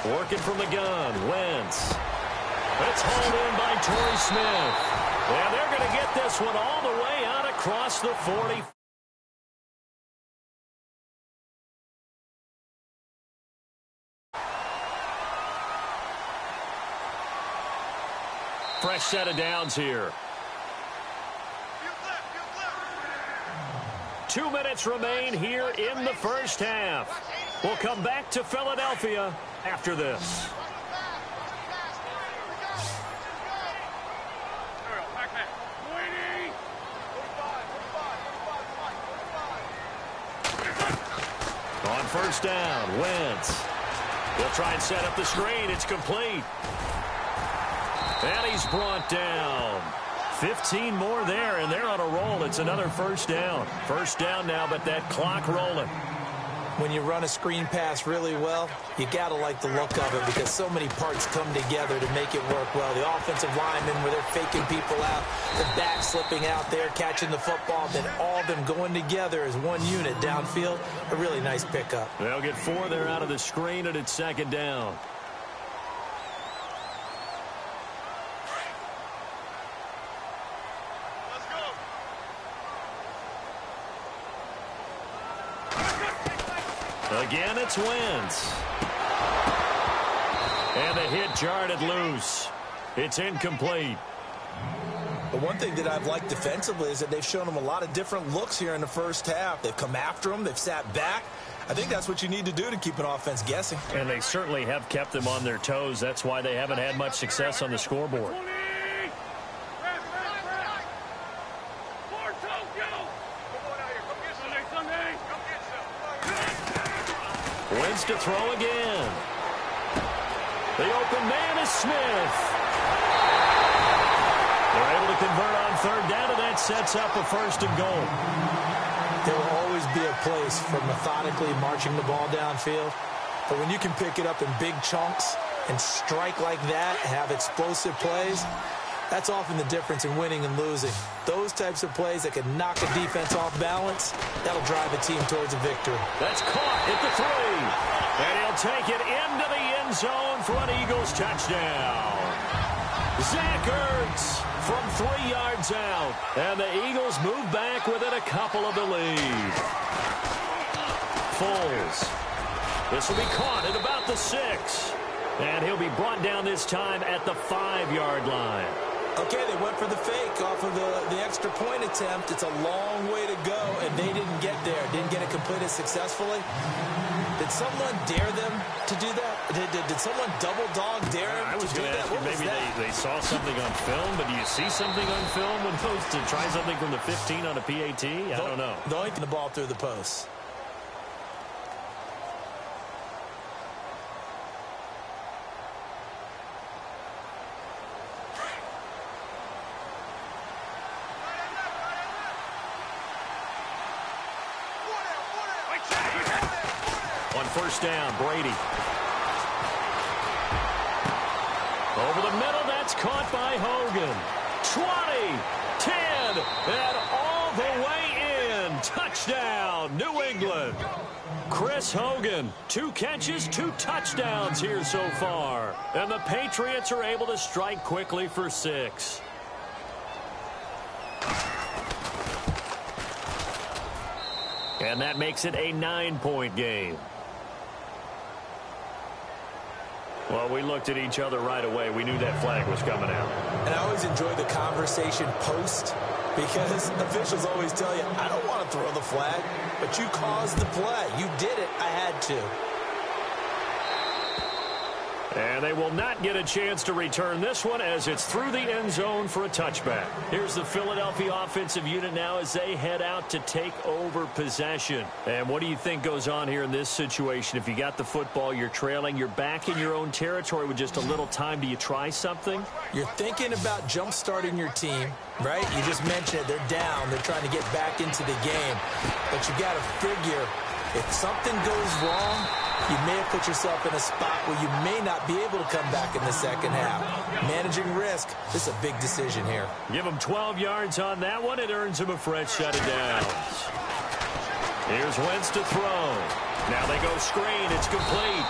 Working from the gun, Wentz. It's hauled in by Torrey Smith. And they're going to get this one all the way out across the 40. Fresh set of downs here. 2 minutes remain here in the first half. We'll come back to Philadelphia after this. On first down, Wentz. He'll try and set up the screen. It's complete. And he's brought down. 15 more there, and they're on a roll. It's another first down. First down now, but that clock rolling. When you run a screen pass really well, you got to like the look of it because so many parts come together to make it work well. The offensive linemen, where they're faking people out, the back slipping out there, catching the football, then all of them going together as one unit downfield. A really nice pickup. They'll get 4 there out of the screen, and it's second down. Again, it's Wentz. And the hit jarred it loose. It's incomplete. The one thing that I've liked defensively is that they've shown them a lot of different looks here in the first half. They've come after them. They've sat back. I think that's what you need to do to keep an offense guessing. And they certainly have kept them on their toes. That's why they haven't had much success on the scoreboard. Wentz to throw again. The open man is Smith. They're able to convert on third down, and that sets up a first and goal. There will always be a place for methodically marching the ball downfield. But when you can pick it up in big chunks and strike like that, have explosive plays, that's often the difference in winning and losing. Those types of plays that can knock a defense off balance, that'll drive a team towards a victory. That's caught at the 3. And he'll take it into the end zone for an Eagles touchdown. Zach Ertz from 3 yards out. And the Eagles move back within a couple of the lead. Foles. This will be caught at about the 6. And he'll be brought down this time at the 5-yard line. Okay, they went for the fake off of the extra point attempt. It's a long way to go, and they didn't get there. Didn't get it completed successfully. Did someone dare them to do that? Did someone double dog dare them I was to do going to that? ask you, maybe they saw something on film, but do you see something on film when those to try something from the 15 on a PAT? I don't know. Doinking the ball through the post. On first down, Brady. Over the middle, that's caught by Hogan. 20, 10, and all the way in. Touchdown, New England. Chris Hogan, 2 catches, 2 touchdowns here so far. And the Patriots are able to strike quickly for 6. And that makes it a 9-point game. Well, we looked at each other right away. We knew that flag was coming out. And I always enjoy the conversation post because officials always tell you, I don't want to throw the flag, but you caused the play. You did it. I had to. And they will not get a chance to return this one as it's through the end zone for a touchback. Here's the Philadelphia offensive unit now as they head out to take over possession. And what do you think goes on here in this situation? If you got the football, you're trailing, you're back in your own territory with just a little time. Do you try something? You're thinking about jump-starting your team, right? You just mentioned it. They're down. They're trying to get back into the game. But you got to figure if something goes wrong, you may have put yourself in a spot where you may not be able to come back in the second half. Managing risk, this is a big decision here. Give him 12 yards on that one. It earns him a fresh set of downs. Here's Wentz to throw. Now they go screen. It's complete.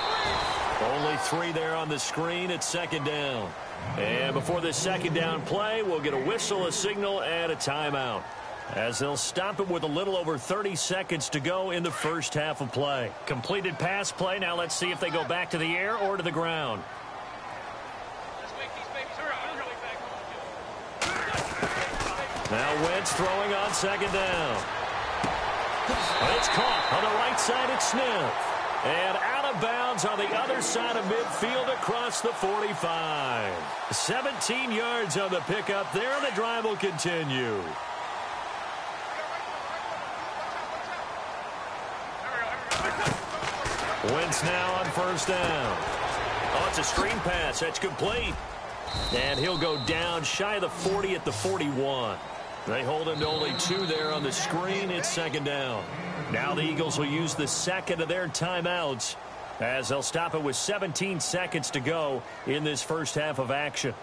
Only 3 there on the screen. It's second down. And before this second down play, we'll get a whistle, a signal, and a timeout, as they'll stop it with a little over 30 seconds to go in the first half of play. Completed pass play. Now let's see if they go back to the air or to the ground. Now Wentz throwing on second down. It's caught on the right side. It's Smith. And out of bounds on the other side of midfield across the 45. 17 yards on the pickup there, and the drive will continue. Wentz now on first down. Oh, it's a screen pass. That's complete. And he'll go down shy of the 40 at the 41. They hold him to only 2 there on the screen. It's second down. Now the Eagles will use the second of their timeouts, as they'll stop it with 17 seconds to go in this first half of action.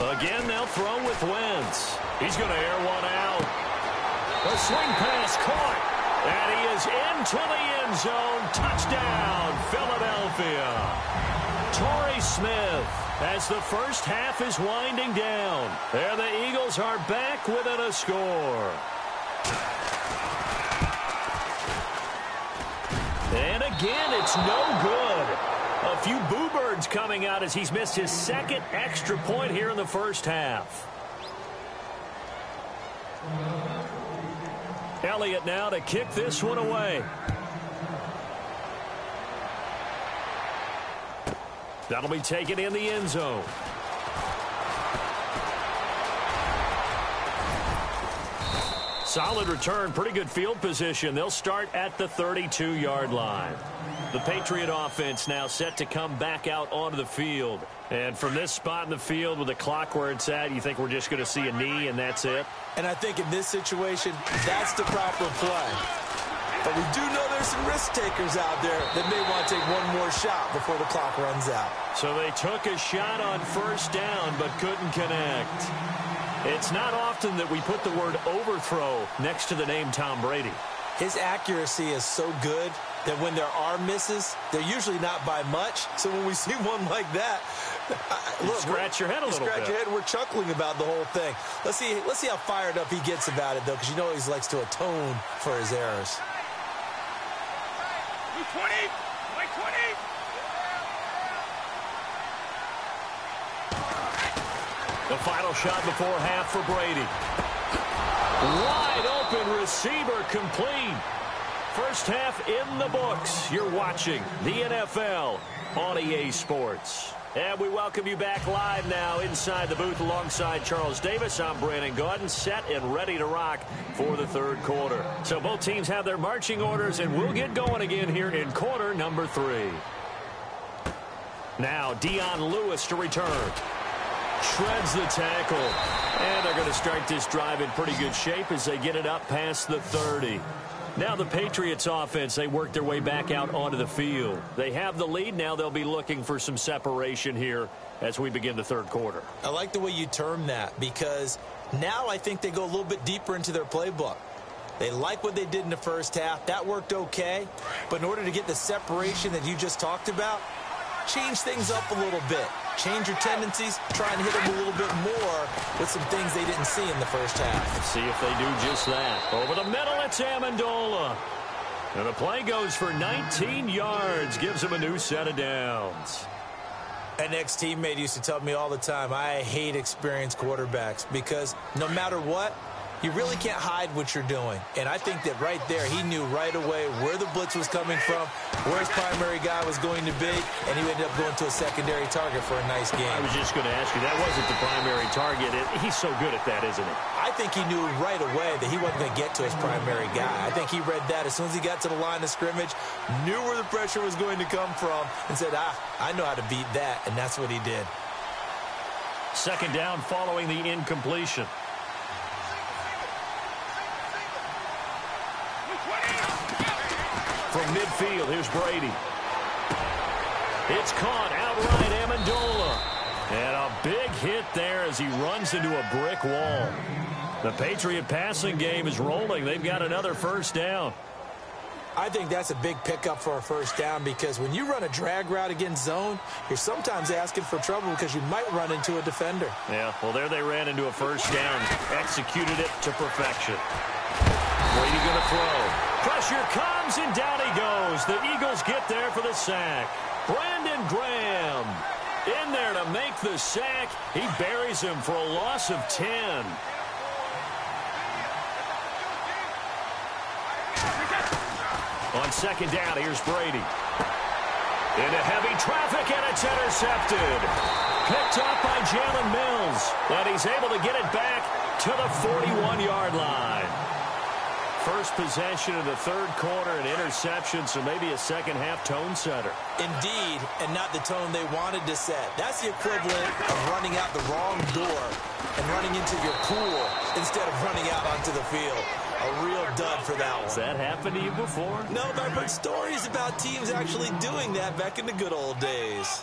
Again, they'll throw with Wentz. He's going to air one out. A swing pass caught. And he is into the end zone. Touchdown, Philadelphia. Torrey Smith, as the first half is winding down. And the Eagles are back within a score. And again, it's no good. A few boo birds coming out as he's missed his second extra point here in the first half. Elliott now to kick this one away. That'll be taken in the end zone. Solid return, pretty good field position. They'll start at the 32-yard line. The Patriot offense now set to come back out onto the field. And from this spot in the field with the clock where it's at, you think we're just going to see a knee and that's it? And I think in this situation, that's the proper play. But we do know there's some risk takers out there that may want to take one more shot before the clock runs out. So they took a shot on first down but couldn't connect. It's not often that we put the word overthrow next to the name Tom Brady. His accuracy is so good that when there are misses, they're usually not by much. So when we see one like that, look, scratch your head a little bit. Scratch your head, and we're chuckling about the whole thing. Let's see how fired up he gets about it, though, because you know he likes to atone for his errors. 20, 20. The final shot before half for Brady. Wide open receiver complete. First half in the books. You're watching the NFL on EA Sports. And we welcome you back live now inside the booth alongside Charles Davis. I'm Brandon Gaudin, set and ready to rock for the third quarter. So both teams have their marching orders, and we'll get going again here in quarter number 3. Now Dion Lewis to return. Shreds the tackle. And they're going to start this drive in pretty good shape as they get it up past the 30. Now the Patriots offense, they work their way back out onto the field. They have the lead. Now they'll be looking for some separation here as we begin the third quarter. I like the way you term that, because now I think they go a little bit deeper into their playbook. They like what they did in the first half. That worked okay. But in order to get the separation that you just talked about, change things up a little bit. Change your tendencies, try and hit them a little bit more with some things they didn't see in the first half. Let's see if they do just that. Over the middle, it's Amendola. And the play goes for 19 yards, gives him a new set of downs. An ex-teammate used to tell me all the time, I hate experienced quarterbacks because no matter what, you really can't hide what you're doing. And I think that right there, he knew right away where the blitz was coming from, where his primary guy was going to be, and he ended up going to a secondary target for a nice game. I was just going to ask you, that wasn't the primary target. He's so good at that, isn't he? I think he knew right away that he wasn't going to get to his primary guy. I think he read that as soon as he got to the line of scrimmage, knew where the pressure was going to come from, and said, I know how to beat that, and that's what he did. Second down following the incompletion. From midfield, here's Brady. It's caught outright Amendola. And a big hit there as he runs into a brick wall. The Patriot passing game is rolling. They've got another first down. I think that's a big pickup for a first down because when you run a drag route against zone, you're sometimes asking for trouble because you might run into a defender. Yeah, well, there they ran into a first down. Executed it to perfection. Brady going to throw. Pressure comes, and down he goes. The Eagles get there for the sack. Brandon Graham in there to make the sack. He buries him for a loss of 10. On second down, here's Brady. Into heavy traffic, and it's intercepted. Picked up by Jalen Mills, and he's able to get it back to the 41-yard line. First possession of the third quarter, an interception, so maybe a second-half tone setter. Indeed, and not the tone they wanted to set. That's the equivalent of running out the wrong door and running into your pool instead of running out onto the field. A real dud for that one. Has that happened to you before? No, but I've heard stories about teams actually doing that back in the good old days.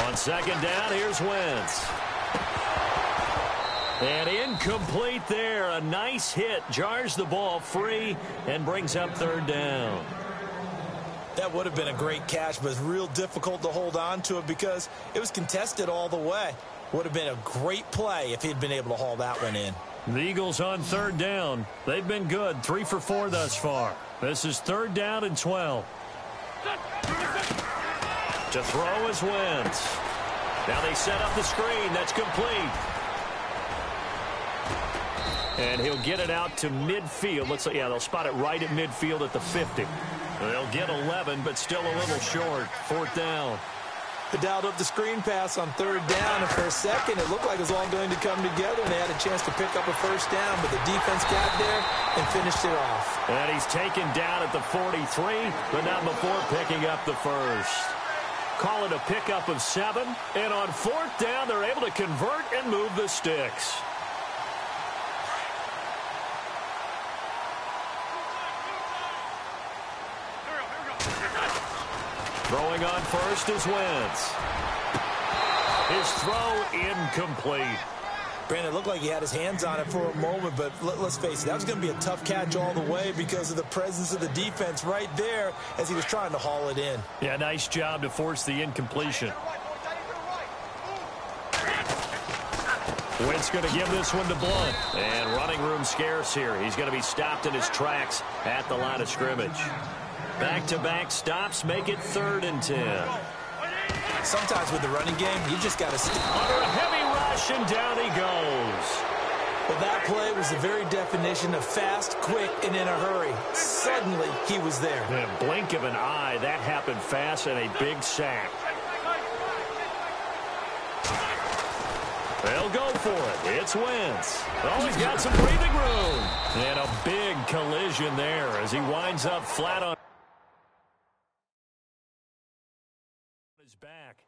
On second down, here's Wentz. And incomplete there. A nice hit. Jars the ball free and brings up third down. That would have been a great catch, but it's real difficult to hold on to it because it was contested all the way. Would have been a great play if he'd been able to haul that one in. The Eagles on third down. They've been good. 3 for 4 thus far. This is third down and 12. To throw is Wentz. Now they set up the screen. That's complete. And he'll get it out to midfield. Looks like, yeah, they'll spot it right at midfield at the 50. They'll get 11, but still a little short. Fourth down. They dialed up the screen pass on third down, and for a second it looked like it was all going to come together, and they had a chance to pick up a first down, but the defense got there and finished it off. And he's taken down at the 43, but not before picking up the first. Call it a pickup of 7, and on fourth down they're able to convert and move the sticks. Throwing on first is Wentz. His throw incomplete. Brandon, it looked like he had his hands on it for a moment, but let's face it, that was going to be a tough catch all the way because of the presence of the defense right there as he was trying to haul it in. Yeah, nice job to force the incompletion. Wentz going to give this one to Blunt. And running room scarce here. He's going to be stopped in his tracks at the line of scrimmage. Back-to-back stops make it 3rd and 10. Sometimes with the running game, you just got to under a heavy rush, and down he goes. Well, that play was the very definition of fast, quick, and in a hurry. Suddenly, he was there. In a blink of an eye, that happened fast, and a big sack. They'll go for it. It's Wentz. Oh, he's got some breathing room. And a big collision there as he winds up flat on his back.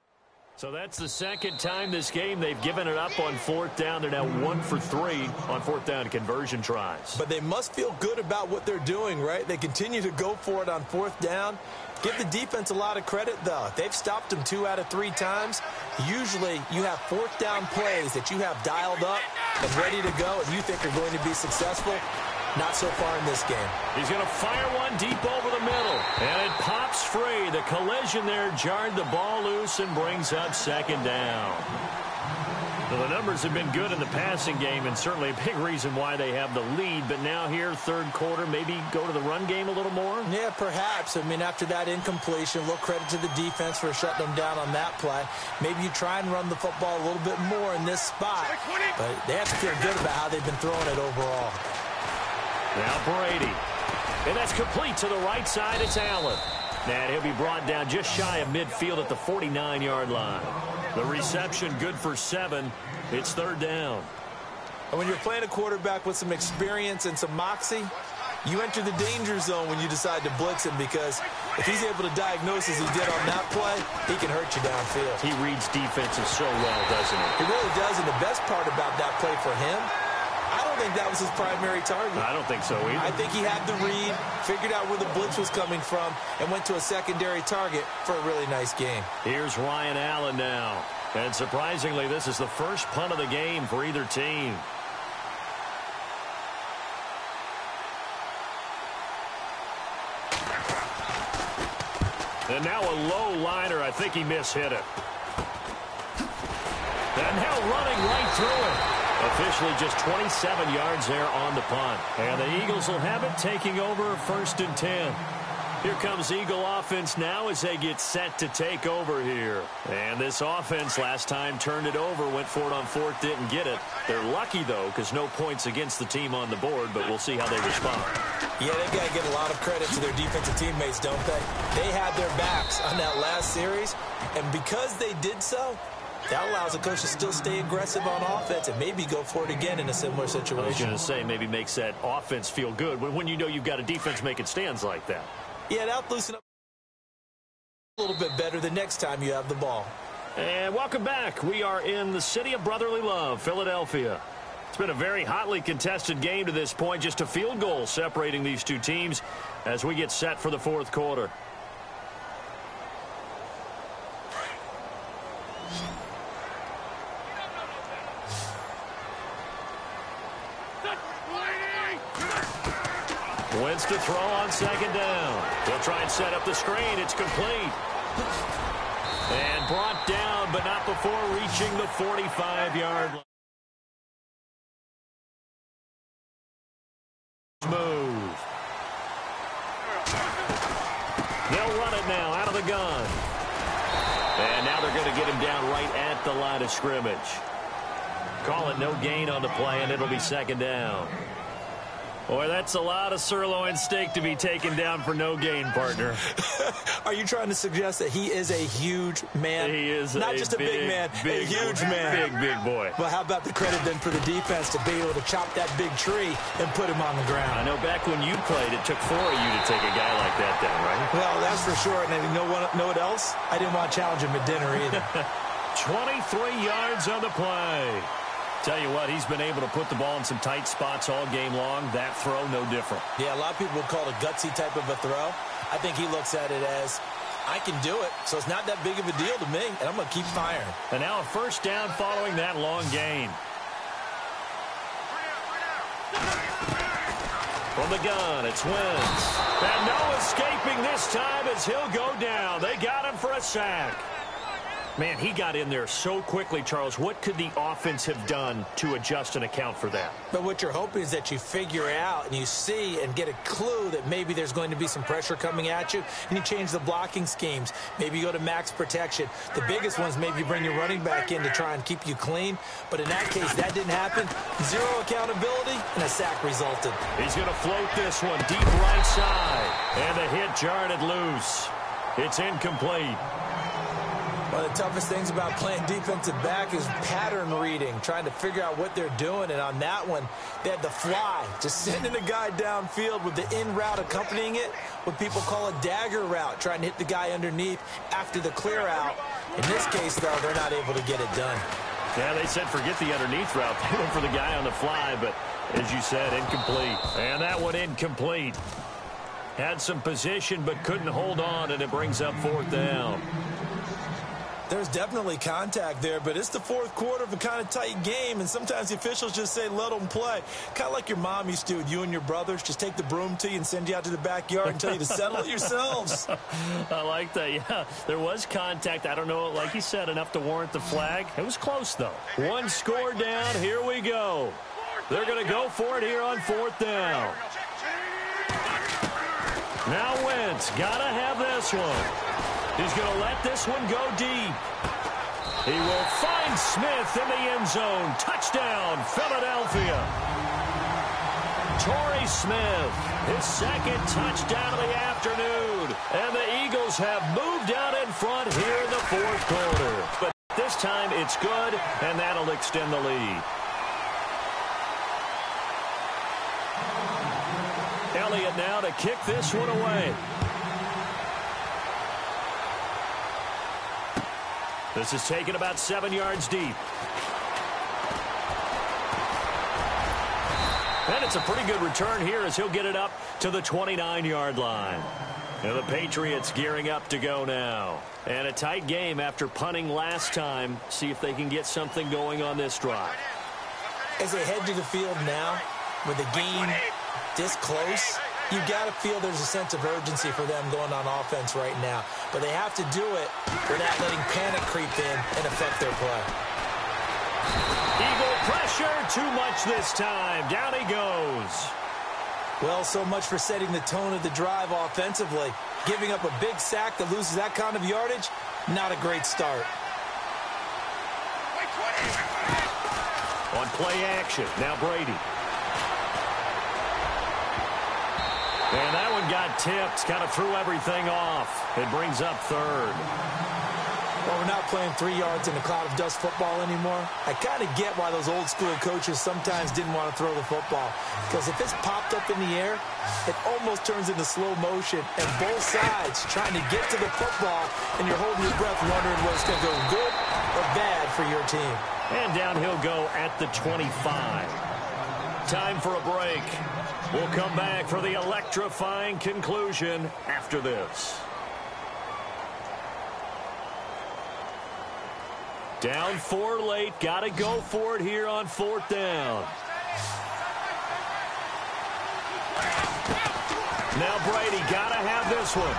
So that's the second time this game they've given it up on fourth down. They're now 1 for 3 on fourth down conversion tries. But they must feel good about what they're doing, right? They continue to go for it on fourth down. Give the defense a lot of credit, though. They've stopped them 2 out of 3 times. Usually, you have fourth down plays that you have dialed up and ready to go, and you think are going to be successful. Not so far in this game. He's going to fire one deep over the middle, and it pops free. The collision there jarred the ball loose and brings up second down. Well, the numbers have been good in the passing game, and certainly a big reason why they have the lead. But now here, third quarter, maybe go to the run game a little more? Yeah, perhaps. I mean, after that incompletion, a little credit to the defense for shutting them down on that play. Maybe you try and run the football a little bit more in this spot. But they have to feel good about how they've been throwing it overall. Now Brady. And that's complete to the right side. It's Allen. And he'll be brought down just shy of midfield at the 49-yard line. The reception good for 7. It's third down. And when you're playing a quarterback with some experience and some moxie, you enter the danger zone when you decide to blitz him, because if he's able to diagnose as he did on that play, he can hurt you downfield. He reads defenses so well, doesn't he? He really does, and the best part about that play for him, I don't think that was his primary target. I don't think so either. I think he had the read, figured out where the blitz was coming from, and went to a secondary target for a really nice game. Here's Ryan Allen now. And surprisingly, this is the first punt of the game for either team. And now a low liner. I think he mishit it. And now running right through it. Officially just 27 yards there on the punt. And the Eagles will have it, taking over 1st and 10. Here comes Eagle offense now as they get set to take over here. And this offense last time turned it over, went for it on 4th, didn't get it. They're lucky, though, because no points against the team on the board, but we'll see how they respond. Yeah, they've got to give a lot of credit to their defensive teammates, don't they? They had their backs on that last series, and because they did so, that allows the coach to still stay aggressive on offense and maybe go for it again in a similar situation. I was going to say, maybe makes that offense feel good when you know you've got a defense making stands like that. Yeah, that'll loosen up a little bit better the next time you have the ball. And welcome back. We are in the city of brotherly love, Philadelphia. It's been a very hotly contested game to this point, just a field goal separating these two teams as we get set for the 4th quarter. Wentz to throw on 2nd down. He'll try and set up the screen. It's complete. And brought down, but not before reaching the 45-yard line. Move. They'll run it now out of the gun. And now they're going to get him down right at the line of scrimmage. Call it no gain on the play, and it'll be 2nd down. Boy, that's a lot of sirloin steak to be taken down for no gain, partner. Are you trying to suggest that he is a huge man? He is not just a big man, a huge man. Big boy. Well, how about the credit then for the defense to be able to chop that big tree and put him on the ground? I know back when you played, it took 4 of you to take a guy like that down, right? Well, that's for sure. And you know what else? I didn't want to challenge him at dinner either. 23 yards on the play. Tell you what, he's been able to put the ball in some tight spots all game long. That throw, no different. Yeah, a lot of people would call it a gutsy type of a throw. I think he looks at it as, I can do it, so it's not that big of a deal to me, and I'm going to keep firing. And now a 1st down following that long gain. From the gun, it's Wentz. And no escaping this time as he'll go down. They got him for a sack. Man, he got in there so quickly, Charles. What could the offense have done to adjust and account for that? But what you're hoping is that you figure out and you see and get a clue that maybe there's going to be some pressure coming at you, and you change the blocking schemes. Maybe you go to max protection. The biggest ones, maybe you bring your running back in to try and keep you clean. But in that case, that didn't happen. Zero accountability, and a sack resulted. He's going to float this one deep right side. And the hit jarred it loose. It's incomplete. One of the toughest things about playing defensive back is pattern reading, trying to figure out what they're doing. And on that one, they had the fly, just sending the guy downfield with the in route accompanying it, what people call a dagger route, trying to hit the guy underneath after the clear out. In this case, though, they're not able to get it done. Yeah, they said forget the underneath route. They went for the guy on the fly, but as you said, incomplete. And that one incomplete. Had some position, but couldn't hold on, and it brings up 4th down. There's definitely contact there, but it's the 4th quarter of a kind of tight game, and sometimes the officials just say, let them play. Kind of like your mom used to with you and your brothers. Just take the broom to you and send you out to the backyard and tell you to settle it yourselves. I like that, yeah. There was contact. I don't know, like you said, enough to warrant the flag. It was close, though. One score down. Here we go. They're going to go for it here on 4th down. Now Wentz, got to have this one. He's going to let this one go deep. He will find Smith in the end zone. Touchdown, Philadelphia. Torrey Smith, his 2nd touchdown of the afternoon. And the Eagles have moved out in front here in the 4th quarter. But this time it's good, and that'll extend the lead. Elliott now to kick this one away. This is taken about 7 yards deep. it's a pretty good return here as he'll get it up to the 29-yard line. And the Patriots gearing up to go now. And a tight game after punting last time. See if they can get something going on this drive. As they head to the field now, with the game this close, you got to feel there's a sense of urgency for them going on offense right now. But they have to do it without letting panic creep in and affect their play. Eagle pressure, too much this time. Down he goes. Well, so much for setting the tone of the drive offensively. Giving up a big sack that loses that kind of yardage, not a great start. On play action, now Brady. And that one got tipped, kind of threw everything off. It brings up third. Well, we're not playing 3 yards in a cloud of dust football anymore. I kind of get why those old school coaches sometimes didn't want to throw the football. Because if it's popped up in the air, it almost turns into slow motion. And both sides trying to get to the football, and you're holding your breath wondering whether it's going to go good or bad for your team. And down he'll go at the 25. Time for a break. We'll come back for the electrifying conclusion after this. Down 4 late. Got to go for it here on 4th down. Now Brady got to have this one.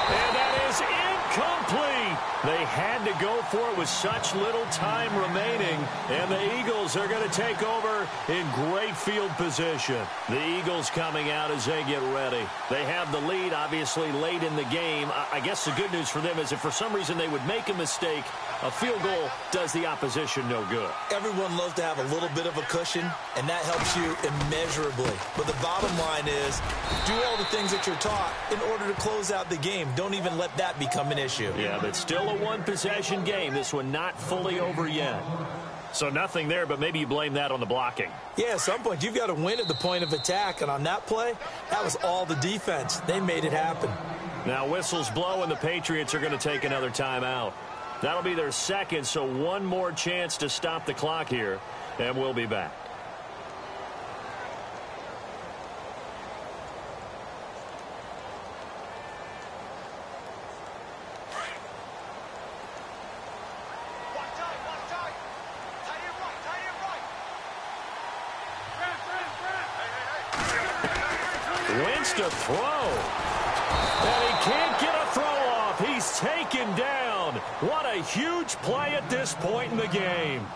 And that is incomplete. They had to go for it with such little time remaining. And the Eagles are going to take over in great field position. The Eagles coming out as they get ready. They have the lead, obviously, late in the game. I guess the good news for them is if for some reason they would make a mistake, a field goal does the opposition no good. Everyone loves to have a little bit of a cushion, and that helps you immeasurably. But the bottom line is, do all the things that you're taught in order to close out the game. Don't even let that become an issue. Yeah, but still a one-possession game. This one not fully over yet. So nothing there, but maybe you blame that on the blocking. Yeah, at some point, you've got to win at the point of attack. And on that play, that was all the defense. They made it happen. Now whistles blow, and the Patriots are going to take another timeout. That'll be their second, so one more chance to stop the clock here, and we'll be back. Wentz to throw. And he can't get a throw off. He's taken down. What a huge play at this point in the game.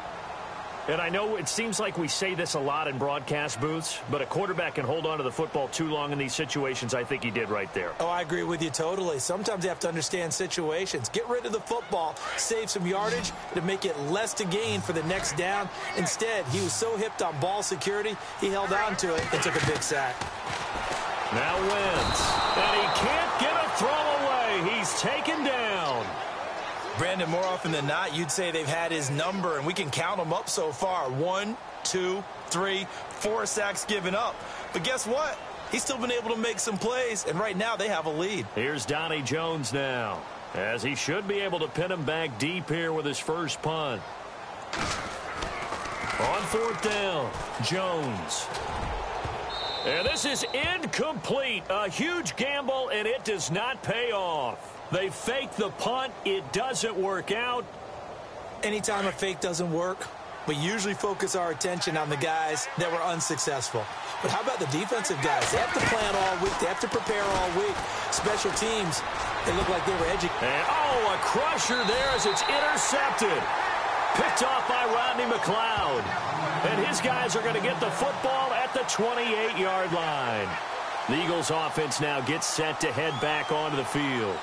And I know it seems like we say this a lot in broadcast booths, but a quarterback can hold on to the football too long in these situations. I think he did right there. Oh, I agree with you totally. Sometimes you have to understand situations. Get rid of the football, save some yardage to make it less to gain for the next down. Instead, he was so hipped on ball security, he held on to it and took a big sack. Now Wentz, and he can't get a throw away. He's taken down. Brandon, more often than not, you'd say they've had his number, and we can count them up so far. 1, 2, 3, 4 sacks given up. But guess what? He's still been able to make some plays, and right now they have a lead. Here's Donnie Jones now, as he should be able to pin him back deep here with his first punt. On 4th down, Jones. And this is incomplete. A huge gamble, and it does not pay off. They fake the punt. It doesn't work out. Anytime a fake doesn't work, we usually focus our attention on the guys that were unsuccessful. But how about the defensive guys? They have to plan all week. They have to prepare all week. Special teams, they look like they were educated. And, oh, a crusher there as it's intercepted. Picked off by Rodney McLeod. And his guys are going to get the football at the 28-yard line. The Eagles offense now gets set to head back onto the field.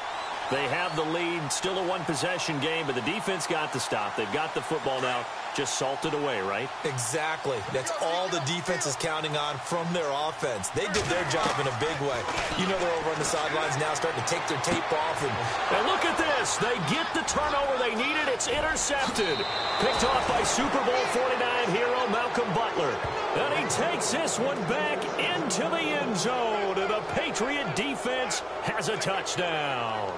They have the lead, still a one-possession game, but the defense got the stop. They've got the football now, just salted away, right? Exactly. That's all the defense is counting on from their offense. They did their job in a big way. You know they're over on the sidelines now starting to take their tape off. And look at this. They get the turnover they needed. It's intercepted. Picked off by Super Bowl 49 hero Malcolm Butler. And he takes this one back into the end zone. And the Patriot defense has a touchdown.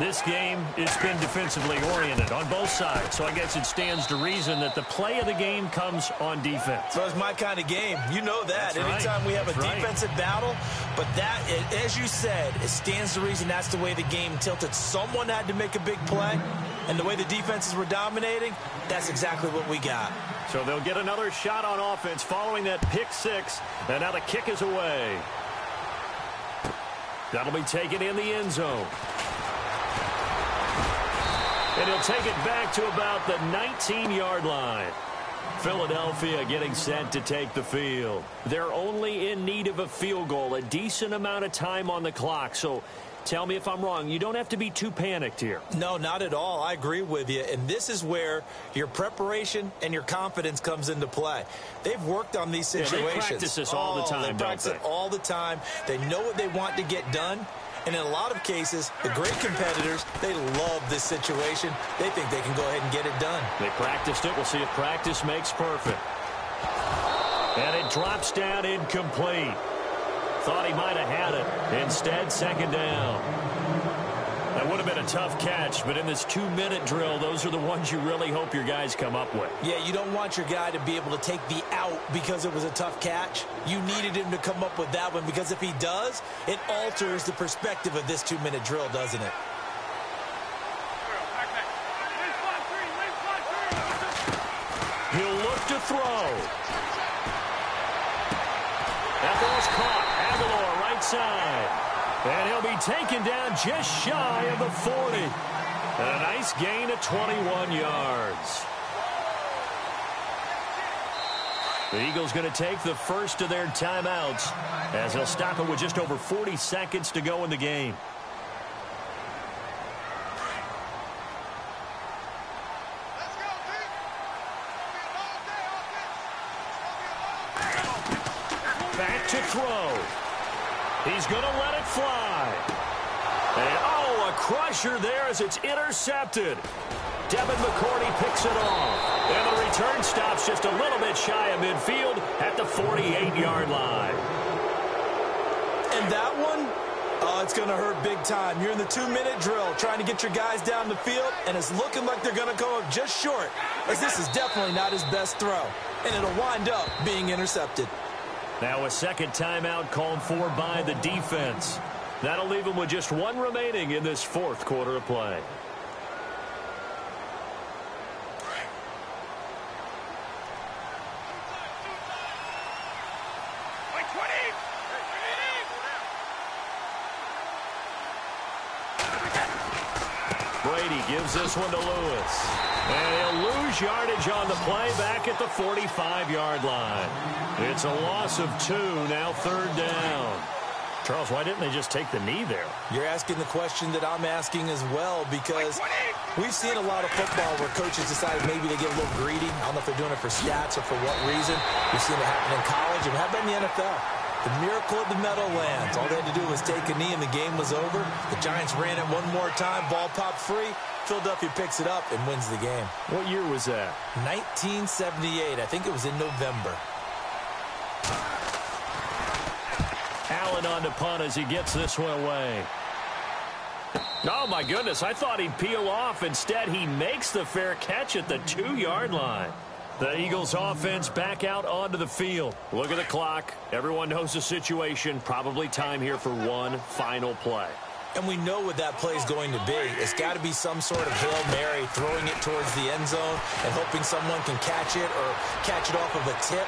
This game has been defensively oriented on both sides, so I guess it stands to reason that the play of the game comes on defense. So it's my kind of game. You know that. That's Anytime right. we have a That's right. defensive battle, but that, as you said, it stands to reason that's the way the game tilted. Someone had to make a big play, and the way the defenses were dominating, that's exactly what we got. So they'll get another shot on offense following that pick six, and now the kick is away. That'll be taken in the end zone. And he'll take it back to about the 19-yard line. Philadelphia getting set to take the field. They're only in need of a field goal, a decent amount of time on the clock. So tell me if I'm wrong. You don't have to be too panicked here. No, not at all. I agree with you. And this is where your preparation and your confidence comes into play. They've worked on these situations. Yeah, they practice this all the time, They practice it all the time. They know what they want to get done. And in a lot of cases, the great competitors, they love this situation. They think they can go ahead and get it done. They practiced it. We'll see if practice makes perfect. And it drops down incomplete. Thought he might have had it. Instead, second down. That would have been a tough catch, but in this 2-minute drill, those are the ones you really hope your guys come up with. Yeah, you don't want your guy to be able to take the out because it was a tough catch. You needed him to come up with that one because if he does, it alters the perspective of this 2-minute drill, doesn't it? He'll look to throw. That ball's caught. Aguilar, right side. And he'll be taken down just shy of the 40. And a nice gain of 21 yards. The Eagles going to take the first of their timeouts as they'll stop it with just over 40 seconds to go in the game. Back to throw. He's going to let it fly. And, oh, a crusher there as it's intercepted. Devin McCourty picks it off. And the return stops just a little bit shy of midfield at the 48-yard line. And that one, it's going to hurt big time. You're in the 2-minute drill trying to get your guys down the field, and it's looking like they're going to come up just short, as this is definitely not his best throw. And it'll wind up being intercepted. Now a second timeout called for by the defense. That'll leave them with just one remaining in this fourth quarter of play. Brady gives this one to Lewis. And he'll lose yardage on the play back at the 45-yard line. It's a loss of 2, now third down. Charles, why didn't they just take the knee there? You're asking the question that I'm asking as well, because we've seen a lot of football where coaches decided maybe they get a little greedy. I don't know if they're doing it for stats or for what reason. We've seen it happen in college, and how about in the NFL? The miracle of the Meadowlands. All they had to do was take a knee, and the game was over. The Giants ran it one more time. Ball popped free. Philadelphia picks it up and wins the game. What year was that? 1978. I think it was in November. Allen on the punt as he gets this one away. Oh, my goodness. I thought he'd peel off. Instead, he makes the fair catch at the 2-yard line. The Eagles offense back out onto the field. Look at the clock. Everyone knows the situation. Probably time here for one final play. And we know what that play is going to be. It's got to be some sort of Hail Mary, throwing it towards the end zone and hoping someone can catch it or catch it off of a tip.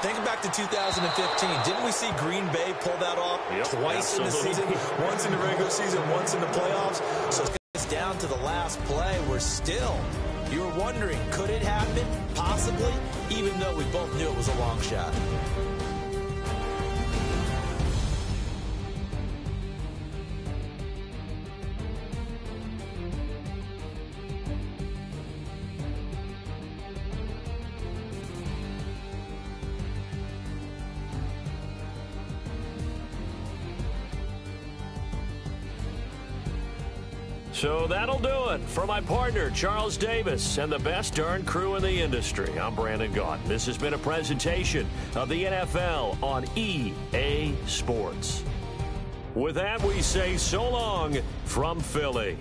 Think back to 2015. Didn't we see Green Bay pull that off twice in the season? Once in the regular season, once in the playoffs. So it's down to the last play. We're still, you were wondering, could it happen? Possibly, even though we both knew it was a long shot. So that'll do it for my partner, Charles Davis, and the best darn crew in the industry. I'm Brandon Gaudin. This has been a presentation of the NFL on EA Sports. With that, we say so long from Philly.